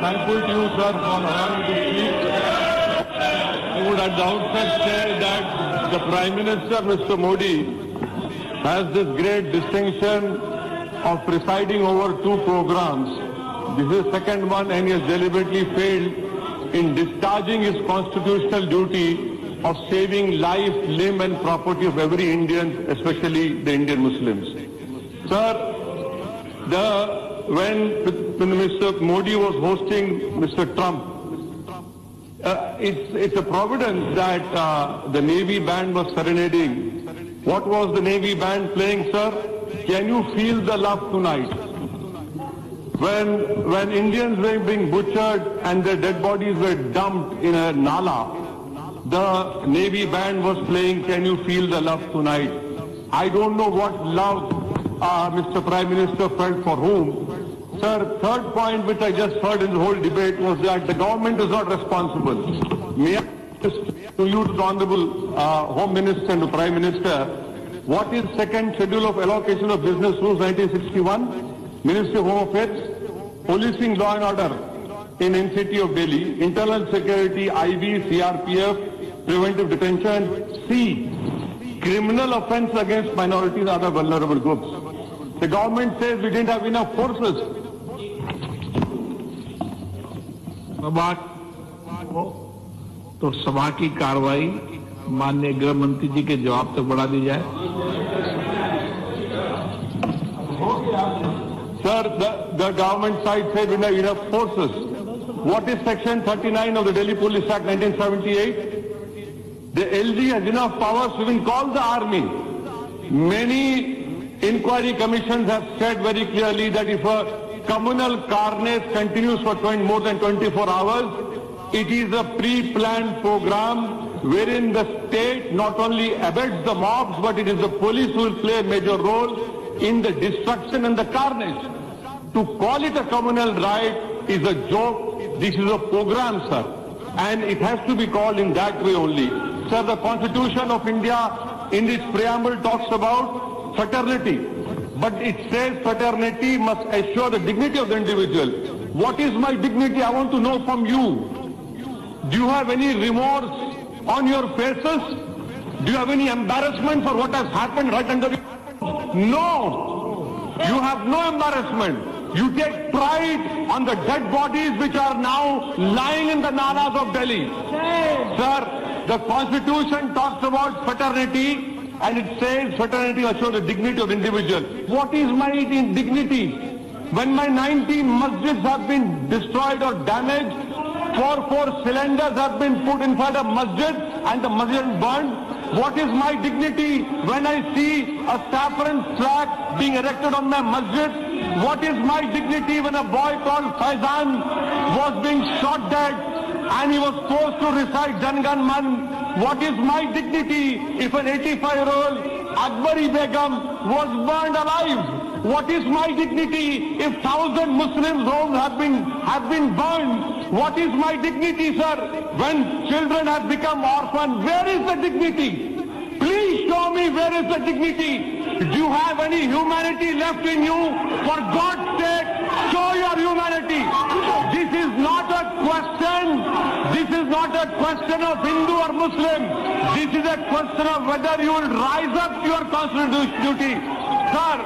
thankful to you, sir, for allowing me to speak. I would at the outset say that the Prime Minister, Mr. Modi, has this great distinction of presiding over two programs. This is the second one, and he has deliberately failed in discharging his constitutional duty of saving life, limb and property of every Indian, especially the Indian Muslims. Sir, when Mr. Modi was hosting Mr. Trump, it's a providence that the Navy band was serenading. What was the Navy band playing, sir? Can you feel the love tonight? When Indians were being butchered and their dead bodies were dumped in a nala, the Navy band was playing Can You Feel the Love Tonight. I don't know what love Mr. Prime Minister felt for whom. Sir, third point which I just heard in the whole debate was that the government is not responsible. May I just to you, to the Honorable Home Minister and the Prime Minister, what is second schedule of allocation of business rules 1961? Ministry of Home Affairs, policing law and order in NCT of Delhi, internal security, IB, CRPF, preventive detention, C, criminal offense against minorities and other vulnerable groups. The government says we didn't have enough forces. तो सभा की कार्रवाई माननीय गृह मंत्री जी के जवाब तक बढ़ा दी जाए। Sir, the government side said we have enough forces. What is Section 39 of the Delhi Police Act 1978? The LG has enough powers to even call the army. Many inquiry commissions have said very clearly that if a communal carnage continues for more than 24 hours, it is a pre-planned program wherein the state not only abates the mobs, but it is the police who will play a major role in the destruction and the carnage. To call it a communal riot is a joke. This is a program, sir. And it has to be called in that way only. Sir, the Constitution of India in its preamble talks about fraternity. But it says fraternity must assure the dignity of the individual. What is my dignity? I want to know from you. Do you have any remorse on your faces? Do you have any embarrassment for what has happened right under you? No. You have no embarrassment. You take pride on the dead bodies which are now lying in the nalas of Delhi. Sir, the Constitution talks about fraternity and it says fraternity assures the dignity of the individual. What is my dignity? When my 19 masjids have been destroyed or damaged, 4 cylinders have been put inside a masjid and the masjid burned. What is my dignity when I see a saffron flag being erected on my masjid? What is my dignity when a boy called Faizan was being shot dead and he was forced to recite Jan Gan Man? What is my dignity if an 85-year-old Akbari Begum was burned alive? What is my dignity if 1,000 Muslims' homes have been burned? What is my dignity, sir, when children have become orphans? Where is the dignity? Please show me where is the dignity. Do you have any humanity left in you? For God's sake, show your humanity. This is not a question. This is not a question of Hindu or Muslim. This is a question of whether you will rise up to your constitutional duty. Sir,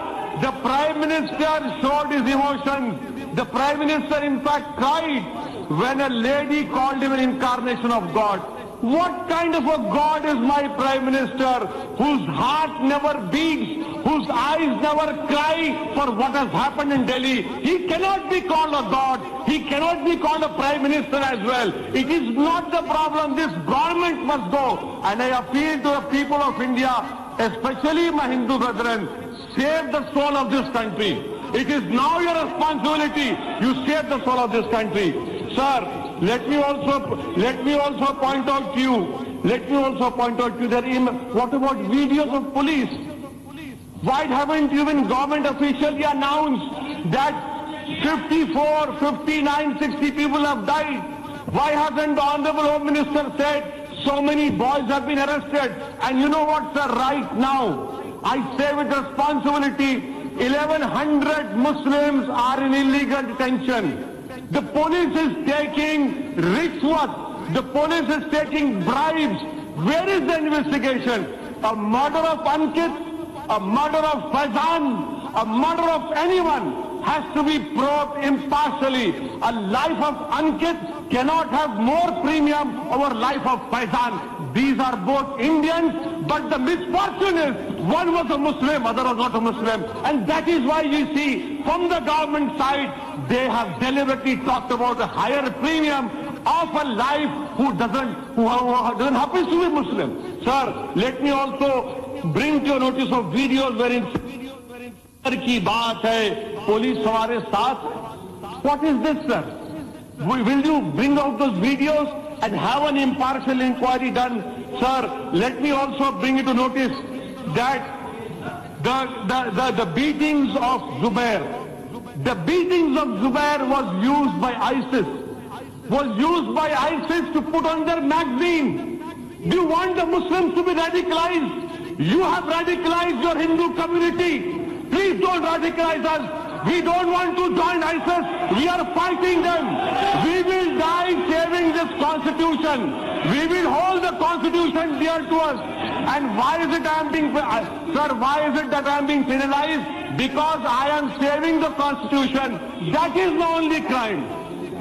the Prime Minister showed his emotions. The Prime Minister, in fact, cried when a lady called him an incarnation of God. What kind of a God is my Prime Minister, whose heart never beats, whose eyes never cry for what has happened in Delhi? He cannot be called a God. He cannot be called a Prime Minister as well. It is not the problem. This government must go. And I appeal to the people of India, especially my Hindu brethren, save the soul of this country. It is now your responsibility. You save the soul of this country. Sir, let me also point out to you that what about videos of police? Why haven't even government officially announced that 54, 59, 60 people have died? Why hasn't the Honorable Home Minister said so many boys have been arrested? And you know what, sir, right now, I say with responsibility, 1,100 Muslims are in illegal detention. The police is taking rishwat. The police is taking bribes. Where is the investigation? A murder of Ankit, a murder of Faizan, a murder of anyone has to be probed impartially. A life of Ankit cannot have more premium over life of Faizan. These are both Indians, but the misfortune is one was a Muslim, other was not a Muslim. And that is why you see from the government side, they have deliberately talked about a higher premium of a life who doesn't happen to be Muslim. Sir, let me also bring to your notice of videos wherein की बात है police हमारे साथ. What is this, sir? Will you bring out those videos and have an impartial inquiry done? Sir, let me also bring you to notice that the beatings of Zubair, the beatings of Zubair was used by ISIS to put on their magazine. Do you want the Muslims to be radicalized? You have radicalized your Hindu community. Please don't radicalize us. We don't want to join ISIS. We are fighting them. We will die saving this constitution. We will hold the constitution dear to us. And why is it why is it that I am being penalized? Because I am saving the constitution. That is the only crime.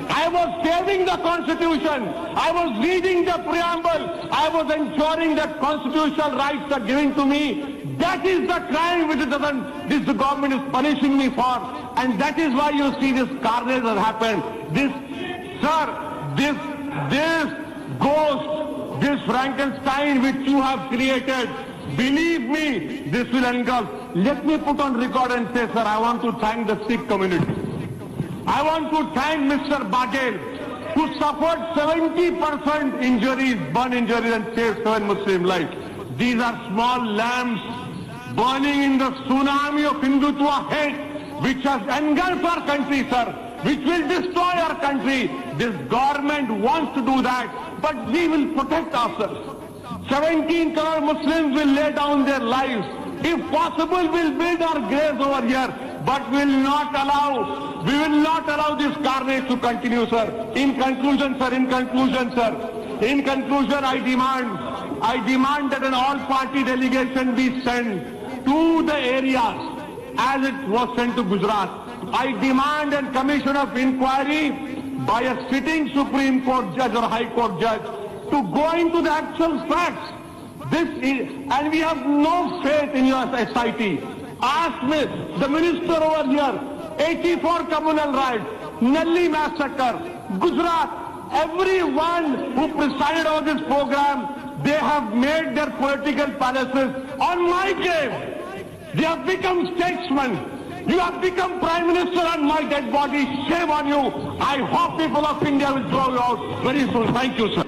I was saving the constitution. I was reading the preamble. I was ensuring that constitutional rights are given to me. That is the crime which this government is punishing me for. And that is why you see this carnage has happened. This ghost, this Frankenstein which you have created, believe me, this will engulf. Let me put on record and say, sir, I want to thank the Sikh community. I want to thank Mr. Baghel, who suffered 70% injuries, burn injuries, and saved 7 Muslim lives. These are small lamps burning in the tsunami of Hindutva hate, which has engulfed our country, sir, which will destroy our country. This government wants to do that, but we will protect ourselves. 17 crore Muslims will lay down their lives. If possible, we'll build our graves over here, but we will not allow this carnage to continue, sir. In conclusion, I demand that an all-party delegation be sent to the areas as it was sent to Gujarat. I demand a commission of inquiry by a sitting Supreme Court judge or High Court judge to go into the actual facts. And we have no faith in your SIT. Ask me, the minister over here, 84 communal riots, Nelli massacre, Gujarat, everyone who presided over this program, they have made their political palaces on my grave. They have become statesmen. You have become Prime Minister on my dead body. Shame on you. I hope people of India will throw you out very soon. Thank you, sir.